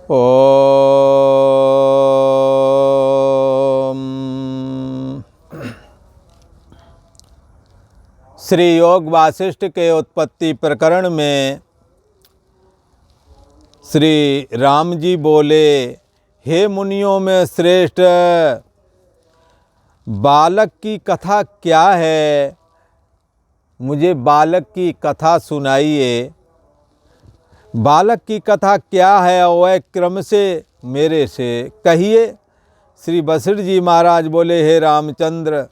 ओम। श्री योग वासिष्ठ के उत्पत्ति प्रकरण में श्री राम जी बोले, हे मुनियों में श्रेष्ठ, बालक की कथा क्या है? मुझे बालक की कथा सुनाइए। बालक की कथा क्या है वह क्रम से मेरे से कहिए। श्री वशिष्ठ जी महाराज बोले, हे रामचंद्र,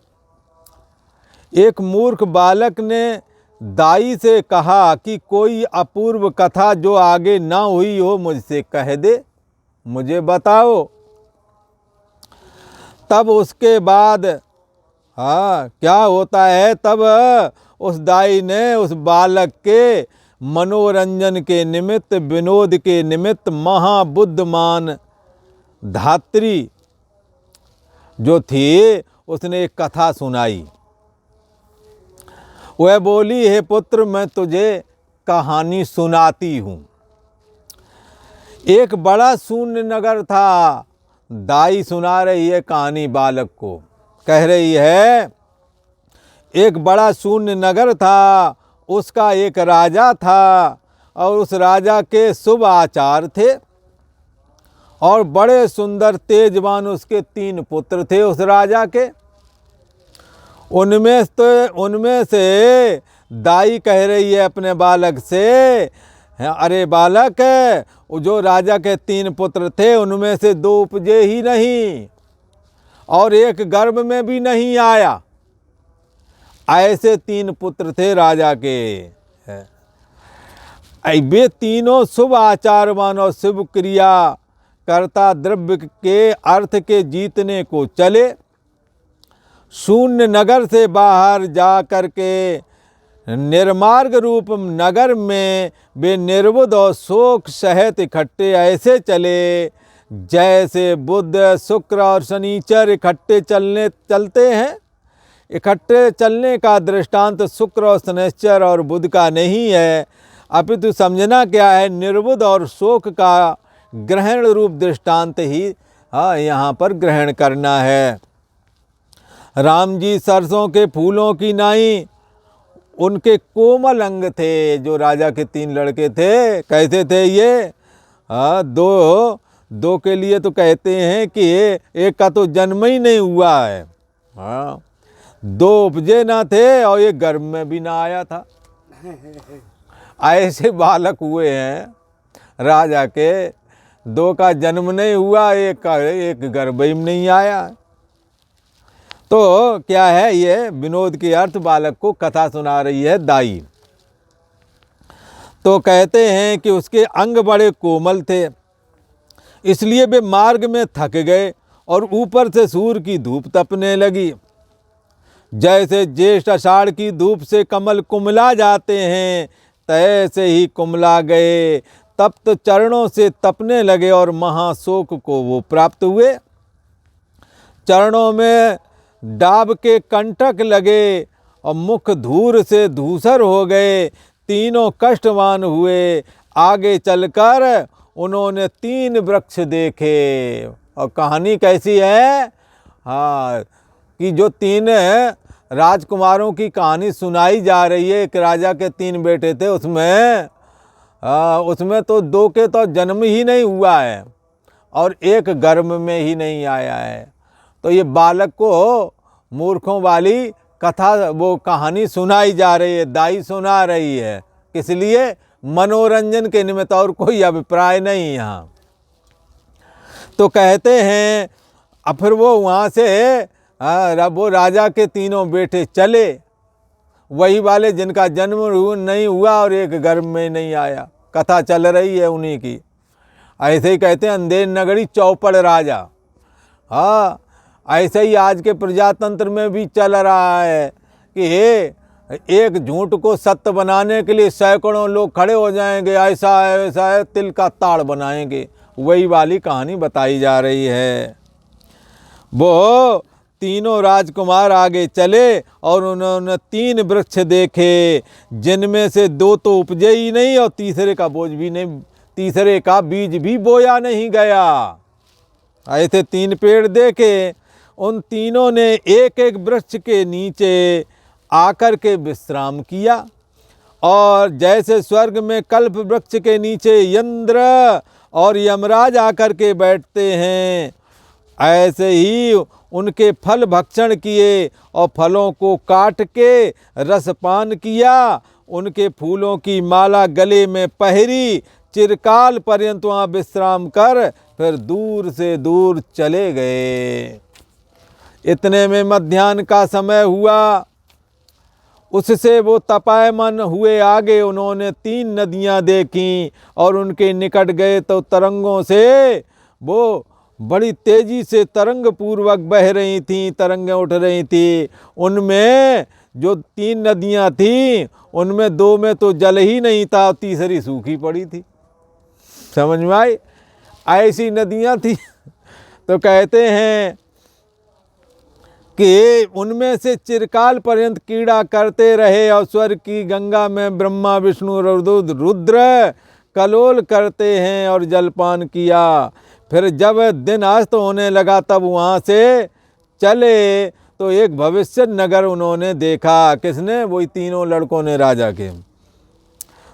एक मूर्ख बालक ने दाई से कहा कि कोई अपूर्व कथा जो आगे ना हुई हो मुझसे कह दे, मुझे बताओ। तब उसके बाद क्या होता है, तब उस दाई ने उस बालक के मनोरंजन के निमित्त, विनोद के निमित्त महाबुद्धिमान धात्री जो थी उसने एक कथा सुनाई। वह बोली, हे पुत्र, मैं तुझे कहानी सुनाती हूँ। एक बड़ा शून्य नगर था। दाई सुना रही है कहानी बालक को, कह रही है, एक बड़ा शून्य नगर था, उसका एक राजा था और उस राजा के शुभ आचार थे और बड़े सुंदर तेजवान उसके 3 पुत्र थे उस राजा के। उनमें से दाई कह रही है अपने बालक से, अरे बालक, जो राजा के 3 पुत्र थे उनमें से 2 उपजे ही नहीं और एक गर्भ में भी नहीं आया। ऐसे 3 पुत्र थे राजा के। वे तीनों शुभ आचारवान और शुभ क्रिया कर्ता द्रव्य के अर्थ के जीतने को चले। शून्य नगर से बाहर जा करके निर्मार्ग रूप नगर में वे निर्बुद्ध और शोक सहित इकट्ठे ऐसे चले जैसे बुध, शुक्र और शनिचर इकट्ठे चलते हैं। इकट्ठे चलने का दृष्टांत शुक्र और शनिचर और बुध का नहीं है, अपितु समझना क्या है, निर्बुद्ध और शोक का ग्रहण रूप दृष्टांत ही यहाँ पर ग्रहण करना है। राम जी सरसों के फूलों की नाई उनके कोमल अंग थे। जो राजा के 3 लड़के थे, कैसे थे ये? दो के लिए तो कहते हैं कि एक का तो जन्म ही नहीं हुआ है, 2 उपजे ना थे और एक गर्भ में भी ना आया था। ऐसे बालक हुए हैं राजा के, 2 का जन्म नहीं हुआ, एक गर्भ में नहीं आया। तो क्या है, ये विनोद के अर्थ बालक को कथा सुना रही है दाई। तो कहते हैं कि उसके अंग बड़े कोमल थे, इसलिए वे मार्ग में थक गए और ऊपर से सूर्य की धूप तपने लगी। जैसे ज्येष्ठ आषाढ़ की धूप से कमल कुमला जाते हैं, तैसे ही कुमला गए, तप्त चरणों से तपने लगे और महाशोक को वो प्राप्त हुए। चरणों में डाब के कंटक लगे और मुख धूर से धूसर हो गए, तीनों कष्टवान हुए। आगे चलकर उन्होंने 3 वृक्ष देखे। और कहानी कैसी है? कि जो 3 राजकुमारों की कहानी सुनाई जा रही है। एक राजा के 3 बेटे थे, उसमें तो 2 के तो जन्म ही नहीं हुआ है और एक गर्भ में ही नहीं आया है। तो ये बालक को मूर्खों वाली कथा, वो कहानी सुनाई जा रही है, दाई सुना रही है। किस लिए? मनोरंजन के निमित्त, और कोई अभिप्राय नहीं यहाँ। तो कहते हैं अब फिर वो वहाँ से वो राजा के 3 बेटे चले, वही वाले जिनका जन्म नहीं हुआ और एक गर्भ में नहीं आया। कथा चल रही है उन्हीं की। ऐसे ही कहते हैं अंधेर नगरी चौपड़ राजा। ऐसे ही आज के प्रजातंत्र में भी चल रहा है कि एक झूठ को सत्य बनाने के लिए सैकड़ों लोग खड़े हो जाएंगे, ऐसा है वैसा है, तिल का ताड़ बनाएंगे। वही वाली कहानी बताई जा रही है। वो 3 राजकुमार आगे चले और उन्होंने 3 वृक्ष देखे, जिनमें से 2 तो उपजे ही नहीं और तीसरे का बोझ भी नहीं, तीसरे का बीज भी बोया नहीं गया। ऐसे 3 पेड़ देखे, उन तीनों ने एक एक वृक्ष के नीचे आकर के विश्राम किया, और जैसे स्वर्ग में कल्प वृक्ष के नीचे इंद्र और यमराज आकर के बैठते हैं, ऐसे ही उनके फल भक्षण किए और फलों को काट के रसपान किया। उनके फूलों की माला गले में पहरी, चिरकाल पर्यंत वहाँ विश्राम कर फिर दूर से दूर चले गए। इतने में मध्याह्न का समय हुआ। उससे वो तपायमान हुए आगे। उन्होंने 3 नदियाँ देखीं और उनके निकट गए तो तरंगों से वो बड़ी तेजी से तरंग पूर्वक बह रही थीं, तरंगें उठ रही थी। उनमें जो 3 नदियाँ थीं, उनमें 2 में तो जल ही नहीं था, तीसरी सूखी पड़ी थी। समझ में आई? ऐसी नदियाँ थी। तो कहते हैं कि उनमें से चिरकाल पर्यंत कीड़ा करते रहे, और स्वर्ग की गंगा में ब्रह्मा विष्णु रुद्र कलोल करते हैं और जलपान किया। फिर जब दिन अस्त होने लगा तब वहाँ से चले तो एक भविष्य नगर उन्होंने देखा। किसने? वही तीनों लड़कों ने, राजा के,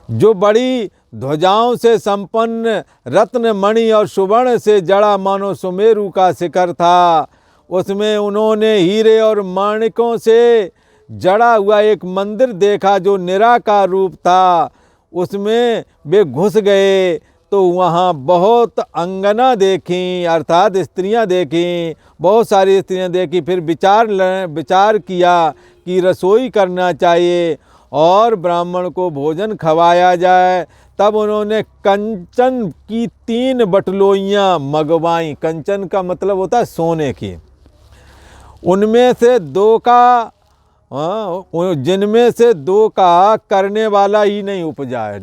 जो बड़ी ध्वजाओं से संपन्न, रत्न मणि और सुवर्ण से जड़ा मानो सुमेरु का शिखर था। उसमें उन्होंने हीरे और माणिकों से जड़ा हुआ एक मंदिर देखा जो निराकार रूप था। उसमें वे घुस गए तो वहाँ बहुत अंगना देखी, अर्थात स्त्रियाँ देखीं, बहुत सारी स्त्रियाँ देखी। फिर विचार किया कि रसोई करना चाहिए और ब्राह्मण को भोजन खवाया जाए। तब उन्होंने कंचन की 3 बटलोइयाँ मंगवाईं। कंचन का मतलब होता है सोने की। उनमें से 2 का, जिनमें से 2 का करने वाला ही नहीं उपजा है।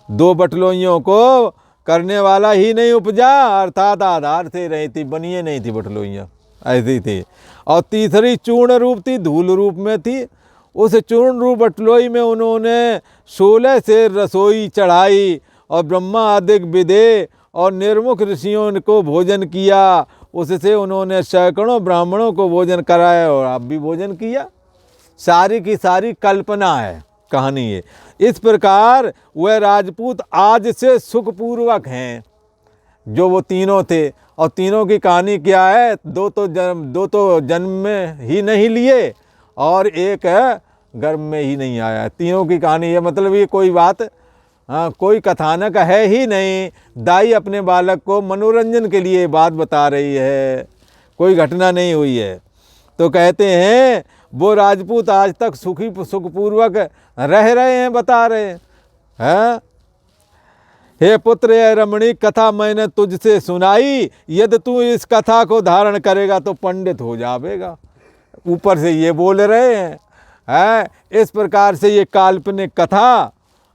2 बटलोइयों को करने वाला ही नहीं उपजा, अर्थात आधार से रही थी, बनिए नहीं थी बटलोइयाँ, ऐसी थी। और तीसरी चूर्ण रूप थी, धूल रूप में थी। उस चूर्ण रूप बटलोई में उन्होंने 16 से रसोई चढ़ाई और ब्रह्मा आदि विदे और निर्मुख ऋषियों को भोजन किया। उससे उन्होंने सैकड़ों ब्राह्मणों को भोजन कराया और आप भी भोजन किया। सारी की सारी कल्पना है, कहानी है। इस प्रकार वह राजपूत आज से सुखपूर्वक हैं जो वो तीनों थे। और तीनों की कहानी क्या है? 2 तो जन्म में ही नहीं लिए और एक गर्भ में ही नहीं आया। तीनों की कहानी है, मतलब ये कोई बात, कोई कथानक है ही नहीं। दाई अपने बालक को मनोरंजन के लिए बात बता रही है, कोई घटना नहीं हुई है। तो कहते हैं वो राजपूत आज तक सुखपूर्वक रह रहे हैं, बता रहे हैं। हे पुत्र, यह रमणीक कथा मैंने तुझसे सुनाई, यदि तू इस कथा को धारण करेगा तो पंडित हो जाएगा। ऊपर से ये बोल रहे हैं। इस प्रकार से ये काल्पनिक कथा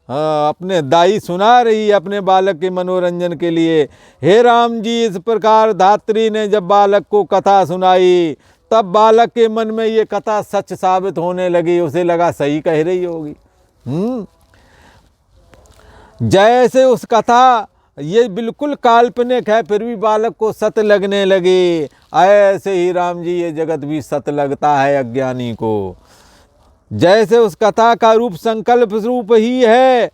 अपने दाई सुना रही है अपने बालक के मनोरंजन के लिए। हे राम जी, इस प्रकार धात्री ने जब बालक को कथा सुनाई तब बालक के मन में ये कथा सच साबित होने लगी। उसे लगा सही कह रही होगी। जैसे उस कथा ये बिल्कुल काल्पनिक है फिर भी बालक को सत्य लगने लगी, ऐसे ही राम जी ये जगत भी सत्य लगता है अज्ञानी को। जैसे उस कथा का रूप संकल्प रूप ही है,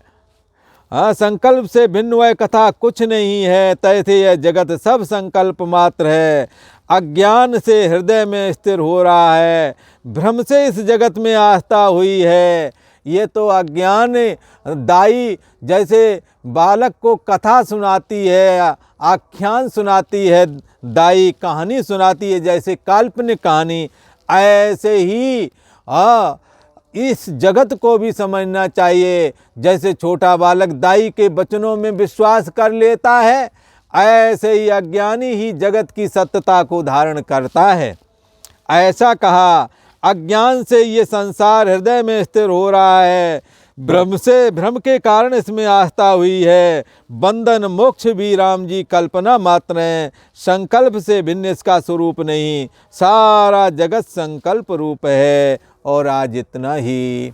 संकल्प से भिन्न वह कथा कुछ नहीं है, तैसे यह जगत सब संकल्प मात्र है। अज्ञान से हृदय में स्थिर हो रहा है, भ्रम से इस जगत में आस्था हुई है। ये तो अज्ञान दाई जैसे बालक को कथा सुनाती है, आख्यान सुनाती है, दाई कहानी सुनाती है जैसे काल्पनिक कहानी, ऐसे ही इस जगत को भी समझना चाहिए। जैसे छोटा बालक दाई के वचनों में विश्वास कर लेता है, ऐसे ही अज्ञानी ही जगत की सत्यता को धारण करता है। ऐसा कहा, अज्ञान से ये संसार हृदय में स्थिर हो रहा है, भ्रम के कारण इसमें आस्था हुई है। बंधन मोक्ष भी राम जी कल्पना मात्र हैं, संकल्प से भिन्न इसका स्वरूप नहीं। सारा जगत संकल्प रूप है। और आज इतना ही।